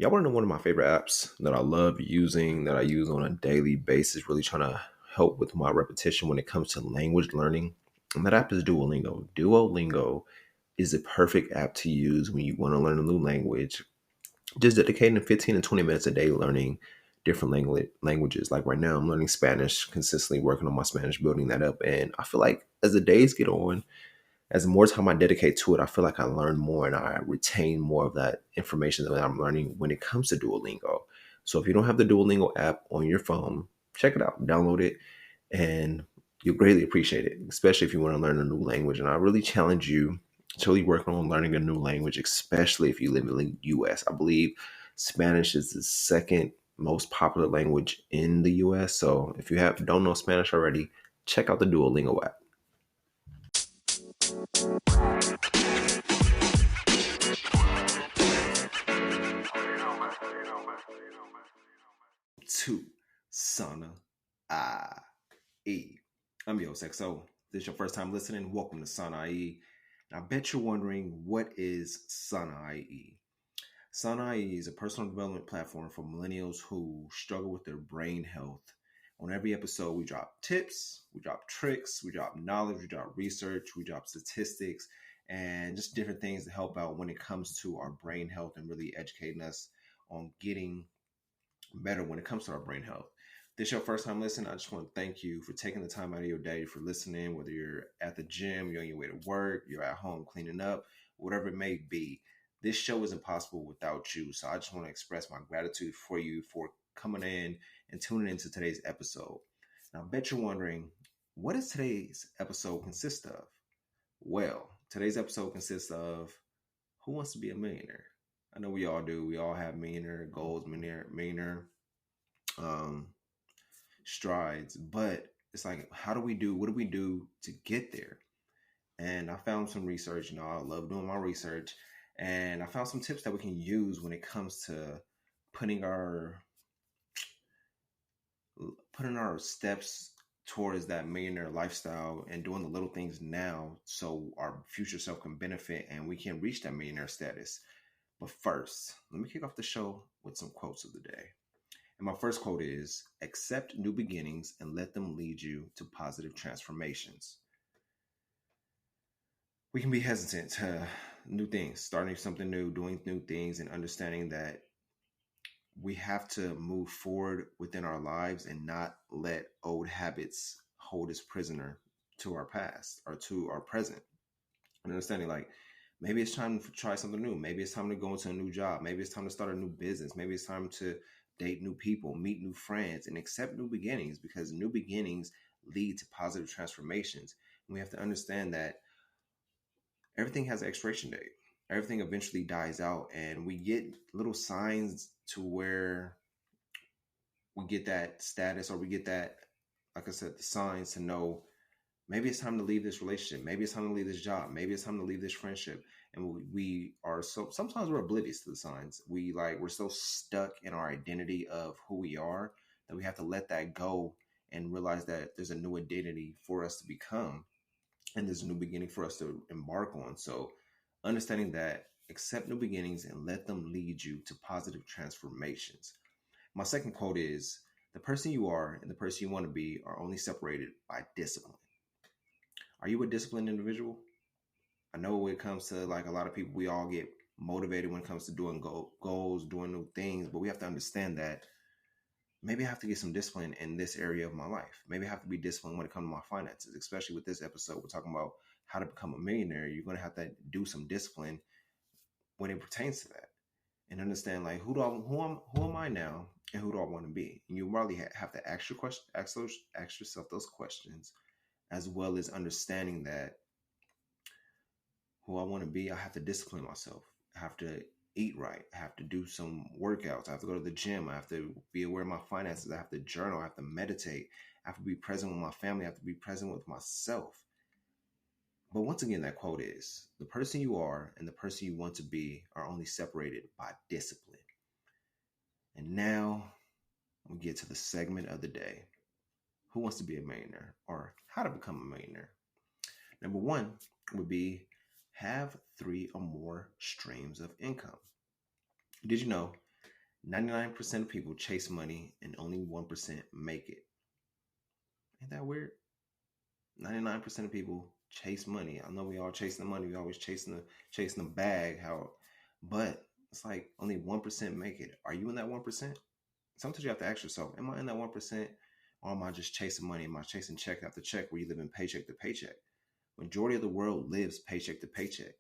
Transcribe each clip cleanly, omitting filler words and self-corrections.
Y'all want to know one of my favorite apps that I love using, that I use on a daily basis, really trying to help with my repetition when it comes to language learning? And that app is Duolingo. Duolingo is the perfect app to use when you want to learn a new language. Just dedicating 15 to 20 minutes a day learning different languages. Like right now, I'm learning Spanish, consistently working on my Spanish, building that up. And I feel like as the days get on, as more time I dedicate to it, I feel like I learn more and I retain more of that information that I'm learning when it comes to Duolingo. So if you don't have the Duolingo app on your phone, check it out, download it, and you'll greatly appreciate it, especially if you want to learn a new language. And I really challenge you to really work on learning a new language, especially if you live in the US. I believe Spanish is the second most popular language in the US. So if you don't know Spanish already, check out the Duolingo app. To Sana IE. I'm your XO. This is your first time listening. Welcome to Sana IE. And I bet you're wondering, what is Sana IE? Sana IE is a personal development platform for millennials who struggle with their brain health. On every episode, we drop tips, we drop tricks, we drop knowledge, we drop research, we drop statistics, and just different things to help out when it comes to our brain health and really educating us on getting better when it comes to our brain health. If this is your first time listening, I just want to thank you for taking the time out of your day for listening, whether you're at the gym, you're on your way to work, you're at home cleaning up, whatever it may be. This show isn't possible without you. So I just want to express my gratitude for you for coming in and tuning into today's episode. Now, I bet you're wondering, what does today's episode consist of? Well, today's episode consists of who wants to be a millionaire? I know we all do. We all have millionaire goals, millionaire um, strides, but it's like, what do we do to get there? And I found some research. I love doing my research, and I found some tips that we can use when it comes to putting our steps towards that millionaire lifestyle and doing the little things now so our future self can benefit and we can reach that millionaire status. But first, let me kick off the show with some quotes of the day. And my first quote is, accept new beginnings and let them lead you to positive transformations. We can be hesitant to new things, starting something new, doing new things, and understanding that we have to move forward within our lives and not let old habits hold us prisoner to our past or to our present. And understanding like, maybe it's time to try something new. Maybe it's time to go into a new job. Maybe it's time to start a new business. Maybe it's time to date new people, meet new friends, and accept new beginnings, because new beginnings lead to positive transformations. And we have to understand that everything has an expiration date. Everything eventually dies out, and we get little signs to where we get that status, or we get that, like I said, the signs to know maybe it's time to leave this relationship. Maybe it's time to leave this job. Maybe it's time to leave this friendship. And we are sometimes we're oblivious to the signs. We're so stuck in our identity of who we are that we have to let that go and realize that there's a new identity for us to become. And there's a new beginning for us to embark on. So understanding that, accept new beginnings and let them lead you to positive transformations. My second quote is, the person you are and the person you want to be are only separated by discipline. Are you a disciplined individual? I know when it comes to like a lot of people, we all get motivated when it comes to doing goals, doing new things, but we have to understand that maybe I have to get some discipline in this area of my life. Maybe I have to be disciplined when it comes to my finances, especially with this episode. We're talking about how to become a millionaire. You're going to have to do some discipline when it pertains to that, and understand like who am I now, and who do I want to be? And you really have to ask yourself those questions, as well as understanding that who I want to be, I have to discipline myself. I have to eat right. I have to do some workouts. I have to go to the gym. I have to be aware of my finances. I have to journal. I have to meditate. I have to be present with my family. I have to be present with myself. But once again, that quote is, the person you are and the person you want to be are only separated by discipline. And now we get to the segment of the day. Who wants to be a millionaire, or how to become a millionaire? Number one would be, have 3 or more streams of income. Did you know 99% of people chase money and only 1% make it. Ain't that weird? 99% of people chase money. I know we all chasing the money. We always chasing the bag. But it's like only 1% make it. Are you in that 1%? Sometimes you have to ask yourself, am I in that 1%? Or am I just chasing money? Am I chasing check after check where you live in paycheck to paycheck? Majority of the world lives paycheck to paycheck.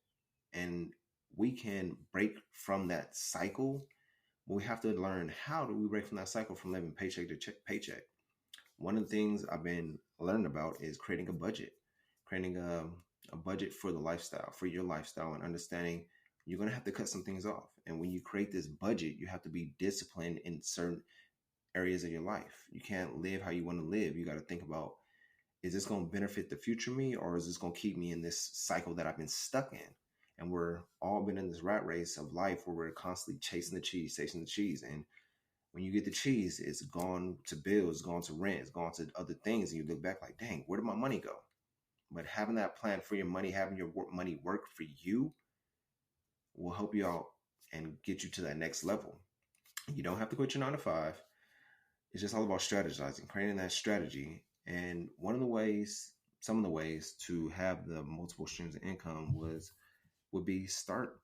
And we can break from that cycle, but we have to learn how do we break from that cycle from living paycheck to paycheck. One of the things I've been learning about is creating a budget, creating a budget for the lifestyle, for your lifestyle, and understanding you're going to have to cut some things off. And when you create this budget, you have to be disciplined in certain areas of your life. You can't live how you want to live. You got to think about, is this going to benefit the future me, or is this going to keep me in this cycle that I've been stuck in? And we're all been in this rat race of life where we're constantly chasing the cheese. And when you get the cheese, it's gone to bills, gone to rent, it's gone to other things. And you look back like, dang, where did my money go? But having that plan for your money, having your money work for you will help you out and get you to that next level. You don't have to quit your 9 to 5. It's just all about strategizing, creating that strategy. And some of the ways to have the multiple streams of income would be start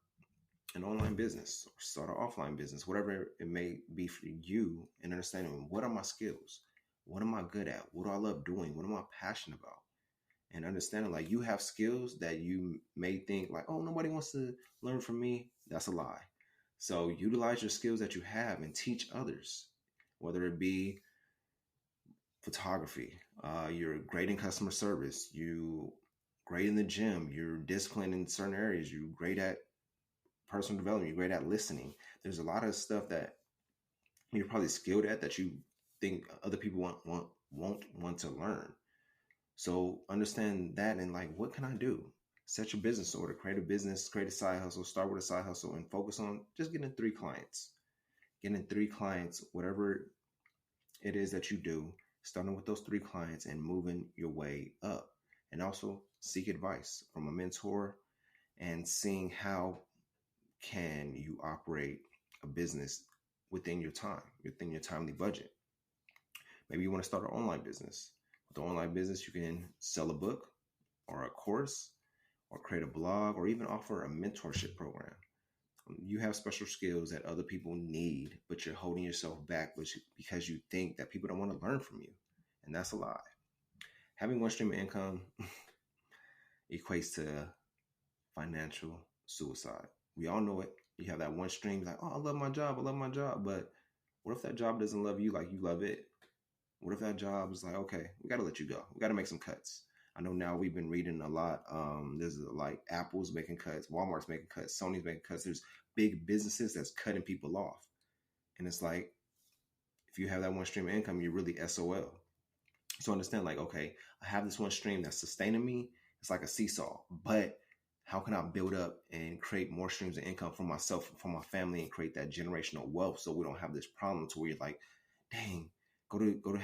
an online business or start an offline business, whatever it may be for you, and understanding what are my skills? What am I good at? What do I love doing? What am I passionate about? And understanding like you have skills that you may think like, oh, nobody wants to learn from me. That's a lie. So utilize your skills that you have and teach others, whether it be photography, you're great in customer service, you great in the gym, you're disciplined in certain areas, you're great at personal development, you're great at listening. There's a lot of stuff that you're probably skilled at that you think other people won't want to learn. So understand that and like, what can I do? Set your business order, create a business, create a side hustle, start with a side hustle and focus on just getting 3 clients. Getting 3 clients, whatever it is that you do, starting with those 3 clients and moving your way up. And also seek advice from a mentor and seeing how can you operate a business within your time, within your timely budget. Maybe you want to start an online business. With the online business, you can sell a book or a course or create a blog or even offer a mentorship program. You have special skills that other people need, but you're holding yourself back because you think that people don't want to learn from you. And that's a lie. Having one stream of income equates to financial suicide. We all know it. You have that one stream like, oh, I love my job. But what if that job doesn't love you like you love it? What if that job is like, okay, we got to let you go. We got to make some cuts. I know now we've been reading a lot. There's like Apple's making cuts, Walmart's making cuts, Sony's making cuts. There's big businesses that's cutting people off. And it's like, if you have that one stream of income, you're really SOL. So understand like, okay, I have this one stream that's sustaining me. It's like a seesaw, but how can I build up and create more streams of income for myself, for my family, and create that generational wealth so we don't have this problem to where you're like, dang, go to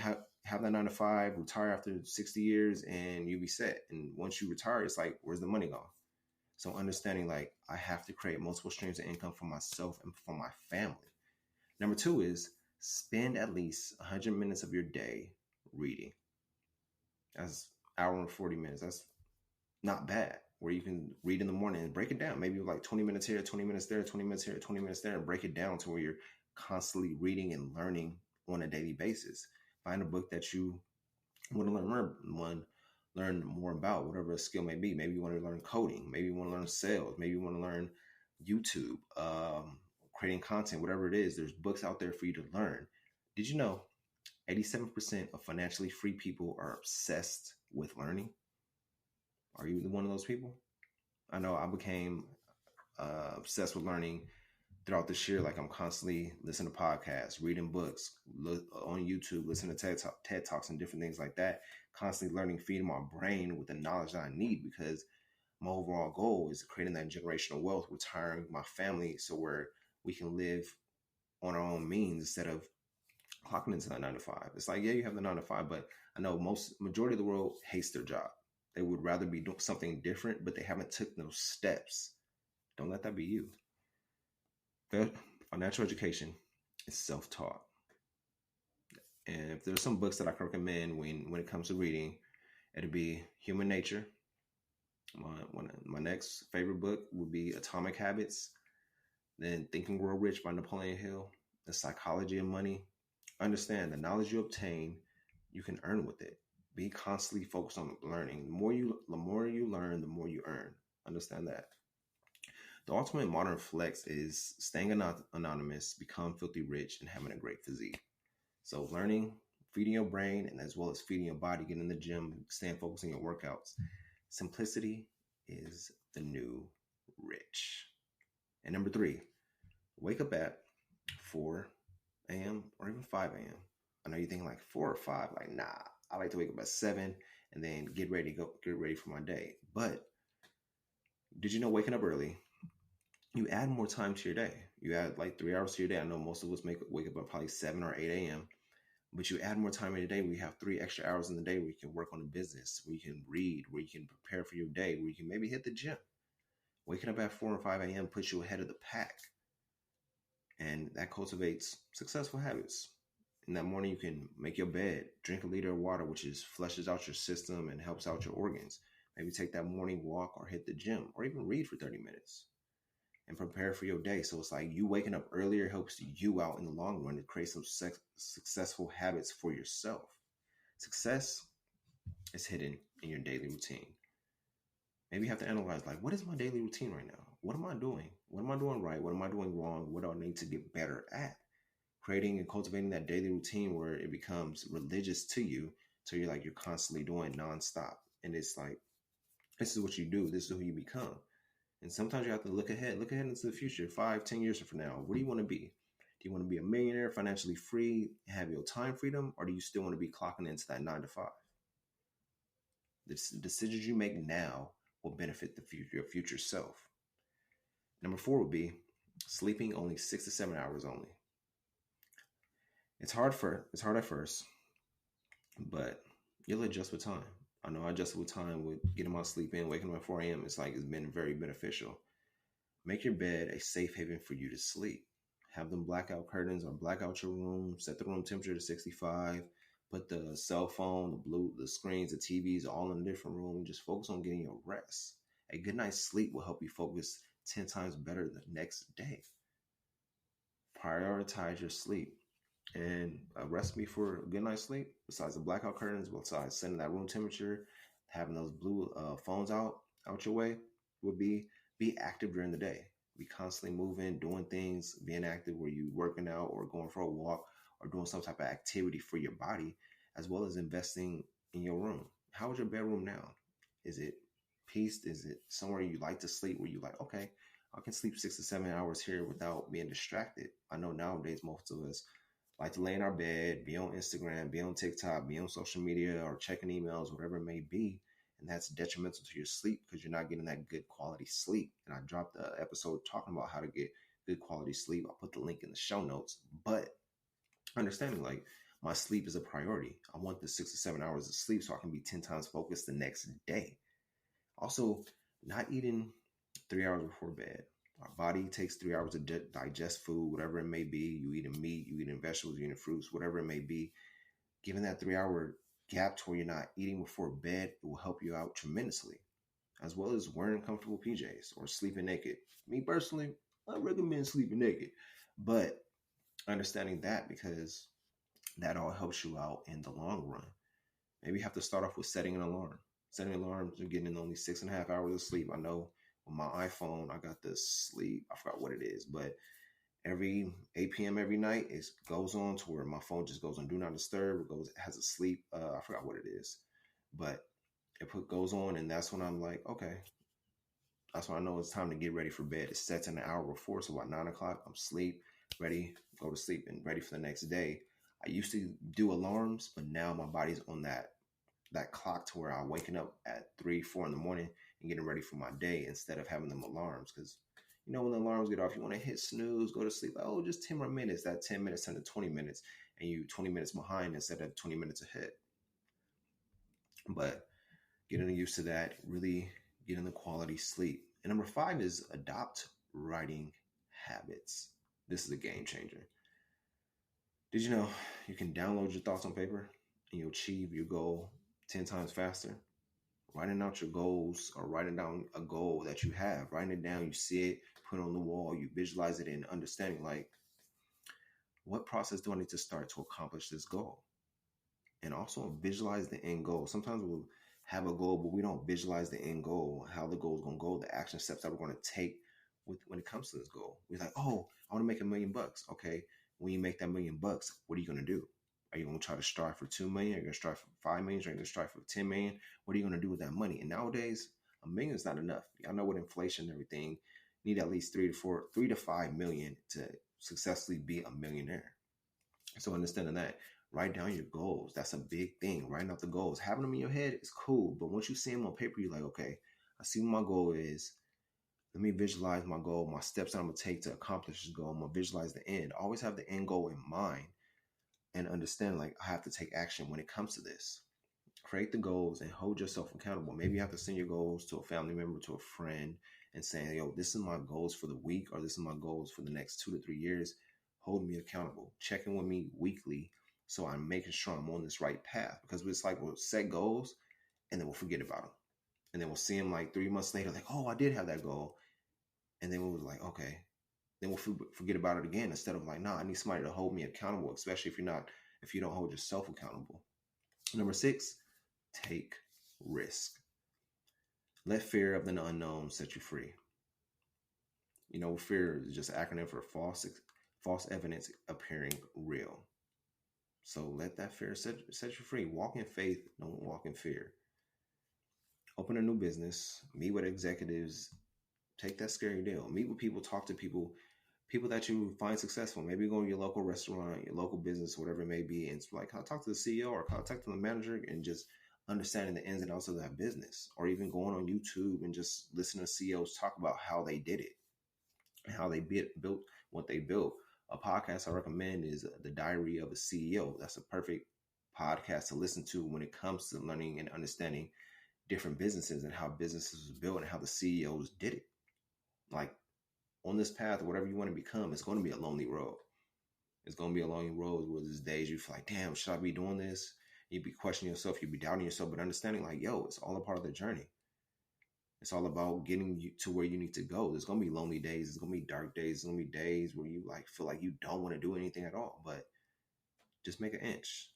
have that 9 to 5, retire after 60 years and you be set. And once you retire, it's like, where's the money gone? So understanding like I have to create multiple streams of income for myself and for my family. Number 2 is spend at least 100 minutes of your day reading. That's an hour and 40 minutes. That's not bad. Where you can read in the morning and break it down. Maybe like 20 minutes here, 20 minutes there, 20 minutes here, 20 minutes there, and break it down to where you're constantly reading and learning on a daily basis. Find a book that you want to learn more about, whatever a skill may be. Maybe you want to learn coding. Maybe you want to learn sales. Maybe you want to learn YouTube, creating content, whatever it is. There's books out there for you to learn. Did you know 87% of financially free people are obsessed with learning? Are you one of those people? I know I became obsessed with learning throughout this year. Like I'm constantly listening to podcasts, reading books, on YouTube, listening to TED Talks and different things like that. Constantly learning, feeding my brain with the knowledge that I need because my overall goal is creating that generational wealth, retiring my family so where we can live on our own means instead of clocking into that 9 to 5. It's like, yeah, you have the 9 to 5, but I know majority of the world hates their job. They would rather be doing something different, but they haven't took those steps. Don't let that be you. Financial education It's self-taught. And if there's some books that I can recommend when it comes to reading, it'd be Human Nature. My next favorite book would be Atomic Habits. Then Think and Grow Rich by Napoleon Hill. The Psychology of Money. Understand the knowledge you obtain, you can earn with it. Be constantly focused on learning. The more you learn, the more you earn. Understand that. The ultimate modern flex is staying anonymous, become filthy rich, and having a great physique. So learning, feeding your brain, and as well as feeding your body, getting in the gym, staying focused on your workouts. Simplicity is the new rich. And number 3, wake up at 4 a.m. or even 5 a.m. I know you're thinking like 4 or 5, like nah, I like to wake up at 7 and then get ready for my day. But did you know waking up early, you add more time to your day? You add like 3 hours to your day. I know most of us wake up at probably 7 or 8 a.m. But you add more time in your day. We have 3 extra hours in the day where you can work on a business, where you can read, where you can prepare for your day, where you can maybe hit the gym. Waking up at 4 or 5 a.m. puts you ahead of the pack. And that cultivates successful habits. In that morning, you can make your bed, drink a liter of water, which flushes out your system and helps out your organs. Maybe take that morning walk or hit the gym or even read for 30 minutes and prepare for your day. So it's like you waking up earlier helps you out in the long run to create some successful habits for yourself. Success is hidden in your daily routine. Maybe you have to analyze, like, what is my daily routine right now? What am I doing? What am I doing right? What am I doing wrong? What do I need to get better at? Creating and cultivating that daily routine where it becomes religious to you. So you're constantly doing nonstop. And it's like, this is what you do. This is who you become. And sometimes you have to look ahead into the future, 5, 10 years from now. What do you want to be? Do you want to be a millionaire, financially free, have your time freedom? Or do you still want to be clocking into that 9 to 5? The decisions you make now will benefit your future self. Number 4 would be sleeping only 6 to 7 hours only. It's hard at first, but you'll adjust with time. I know I adjusted with time with getting my sleep in, waking up at 4 a.m. It's been very beneficial. Make your bed a safe haven for you to sleep. Have them blackout curtains or black out your room. Set the room temperature to 65. Put the cell phone, the screens, the TVs all in a different room. Just focus on getting your rest. A good night's sleep will help you focus 10 times better the next day. Prioritize your sleep. And a recipe for a good night's sleep, besides the blackout curtains, besides setting that room temperature, having those blue phones out your way, would be active during the day. Be constantly moving, doing things, being active where you working out or going for a walk or doing some type of activity for your body, as well as investing in your room. How is your bedroom now? Is it peace? Is it somewhere you like to sleep where you like, okay, I can sleep 6 to 7 hours here without being distracted? I know nowadays most of us like to lay in our bed, be on Instagram, be on TikTok, be on social media, or checking emails, whatever it may be. And that's detrimental to your sleep because you're not getting that good quality sleep. And I dropped the episode talking about how to get good quality sleep. I'll put the link in the show notes. But understanding, like, my sleep is a priority. I want the 6 to 7 hours of sleep so I can be 10 times focused the next day. Also, not eating 3 hours before bed. Our body takes 3 hours to digest food, whatever it may be. You eating meat, you eating vegetables, you eating fruits, whatever it may be. Given that 3 hour gap to where you're not eating before bed, it will help you out tremendously. As well as wearing comfortable PJs or sleeping naked. Me personally, I recommend sleeping naked. But understanding that, because that all helps you out in the long run. Maybe you have to start off with setting an alarm. Setting an alarm to getting in only 6.5 hours of sleep. I know on my iPhone, I got this sleep. I forgot what it is, but every 8 p.m. every night, it goes on to where my phone just goes on do not disturb. It has a sleep. I forgot what it is, but it goes on, and that's when I'm like, okay, that's when I know it's time to get ready for bed. It sets an hour before, so about 9 o'clock, I'm asleep, ready, go to sleep, and ready for the next day. I used to do alarms, but now my body's on that clock to where I'm waking up at 3, 4 in the morning and getting ready for my day instead of having them alarms. Because, when the alarms get off, you want to hit snooze, go to sleep. Like, oh, just 10 more minutes. That 10 minutes turn to 20 minutes and you 20 minutes behind instead of 20 minutes ahead. But getting used to that, really getting the quality sleep. And number 5 is adopt writing habits. This is a game changer. Did you know you can download your thoughts on paper and you'll achieve your goal 10 times faster? Writing out your goals or writing down a goal that you have, writing it down, you see it, put it on the wall, you visualize it in understanding like, what process do I need to start to accomplish this goal? And also visualize the end goal. Sometimes we'll have a goal, but we don't visualize the end goal, how the goal is going to go, the action steps that we're going to take when it comes to this goal. We're like, oh, I want to make $1,000,000. Okay, when you make that $1,000,000, what are you going to do? Are you going to try to strive for 2 million? Are you going to strive for 5 million? Are you going to strive for 10 million? What are you going to do with that money? And nowadays, $1,000,000 is not enough. Y'all know with inflation and everything, you need at least 3 to 5 million to successfully be a millionaire. So understanding that, write down your goals. That's a big thing. Writing out the goals. Having them in your head is cool. But once you see them on paper, you're like, okay, I see what my goal is. Let me visualize my goal, my steps that I'm going to take to accomplish this goal. I'm going to visualize the end. Always have the end goal in mind and understand like I have to take action when it comes to this. Create the goals and hold yourself accountable. Maybe you have to send your goals to a family member, to a friend, and saying, yo, this is my goals for the week, or this is my goals for the next 2 to 3 years. Hold me accountable. Check in with me weekly so I'm making sure I'm on this right path. Because it's like we'll set goals and then we'll forget about them. And then we'll see them like 3 months later, like, oh, I did have that goal. And then we'll be like, okay. Then we'll forget about it again instead of like, nah, I need somebody to hold me accountable, especially if you don't hold yourself accountable. Number 6, take risk. Let fear of the unknown set you free. You know, fear is just an acronym for false evidence appearing real. So let that fear set you free. Walk in faith, don't walk in fear. Open a new business, meet with executives, take that scary deal. Meet with people, talk to people that you find successful. Maybe go to your local restaurant, your local business, whatever it may be, and it's like, I'll talk to the CEO or I'll talk to the manager, and just understanding the ins and outs of that business. Or even going on YouTube and just listening to CEOs talk about how they did it and how they built what they built. A podcast I recommend is The Diary of a CEO. That's a perfect podcast to listen to when it comes to learning and understanding different businesses and how businesses was built and how the CEOs did it. Like, on this path, whatever you want to become, it's going to be a lonely road. It's going to be a lonely road where there's days you feel like, damn, should I be doing this? You'd be questioning yourself. You'd be doubting yourself, but understanding like, yo, it's all a part of the journey. It's all about getting you to where you need to go. There's going to be lonely days. There's going to be dark days. There's going to be days where you like feel like you don't want to do anything at all, but just make an inch.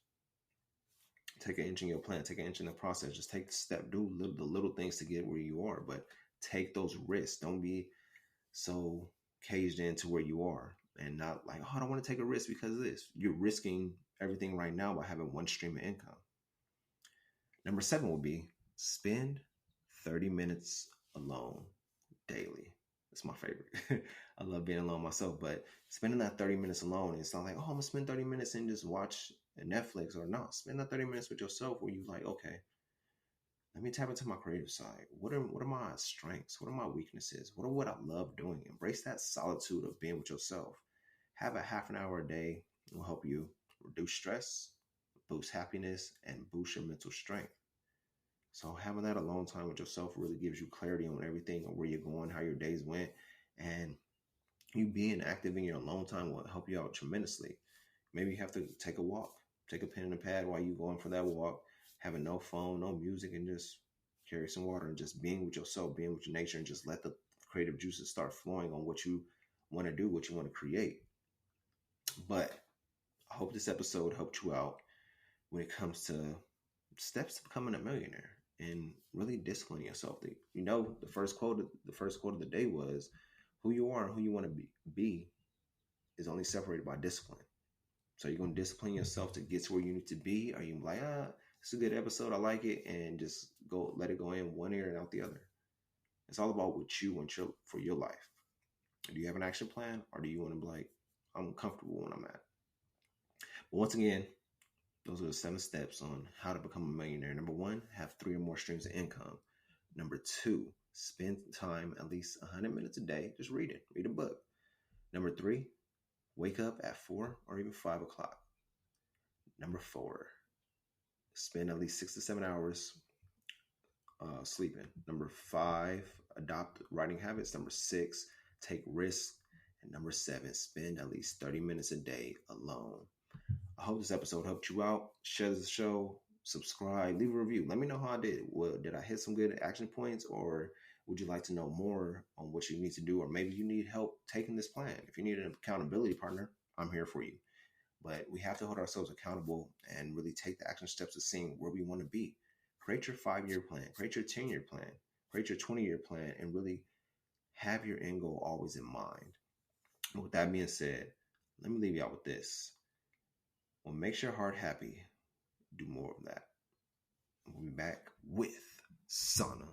Take an inch in your plan. Take an inch in the process. Just take the step. Do the little things to get where you are, but take those risks. Don't be so caged into where you are and not like, oh, I don't want to take a risk because of this. You're risking everything right now by having one stream of income. Number 7 will be spend 30 minutes alone daily. It's my favorite. I love being alone myself, but spending that 30 minutes alone, it's not like, oh, I'm gonna spend 30 minutes and just watch Netflix, or not. Spend that 30 minutes with yourself where you like, okay, let me tap into my creative side. What are my strengths? What are my weaknesses? What I love doing? Embrace that solitude of being with yourself. Have a half an hour a day. It will help you reduce stress, boost happiness, and boost your mental strength. So having that alone time with yourself really gives you clarity on everything and where you're going, how your days went, and you being active in your alone time will help you out tremendously. Maybe you have to take a walk, take a pen and a pad while you're going for that walk, having no phone, no music, and just carry some water and just being with yourself, being with your nature, and just let the creative juices start flowing on what you want to do, what you want to create. But I hope this episode helped you out when it comes to steps to becoming a millionaire and really discipline yourself. You know, the first quote of the day was, who you are and who you want to be is only separated by discipline. So you're going to discipline yourself to get to where you need to be? Or you like, it's a good episode, I like it, and just let it go in one ear and out the other? It's all about what you want for your life. Do you have an action plan, or do you want to be like, I'm comfortable when I'm at? But once again, those are the 7 steps on how to become a millionaire. Number 1, have 3 or more streams of income. Number 2, spend time at least 100 minutes a day. Just read a book. Number 3, wake up at 4 or even 5 o'clock. Number 4, spend at least 6 to 7 hours sleeping. Number 5, adopt writing habits. Number 6, take risks. And number 7, spend at least 30 minutes a day alone. I hope this episode helped you out. Share the show, subscribe, leave a review. Let me know how I did. Well, did I hit some good action points, or would you like to know more on what you need to do? Or maybe you need help taking this plan. If you need an accountability partner, I'm here for you. But we have to hold ourselves accountable and really take the action steps of seeing where we want to be. Create your 5-year plan, create your 10-year plan, create your 20-year plan, and really have your end goal always in mind. And with that being said, let me leave y'all with this. What makes your heart happy, do more of that. We'll be back with Sana.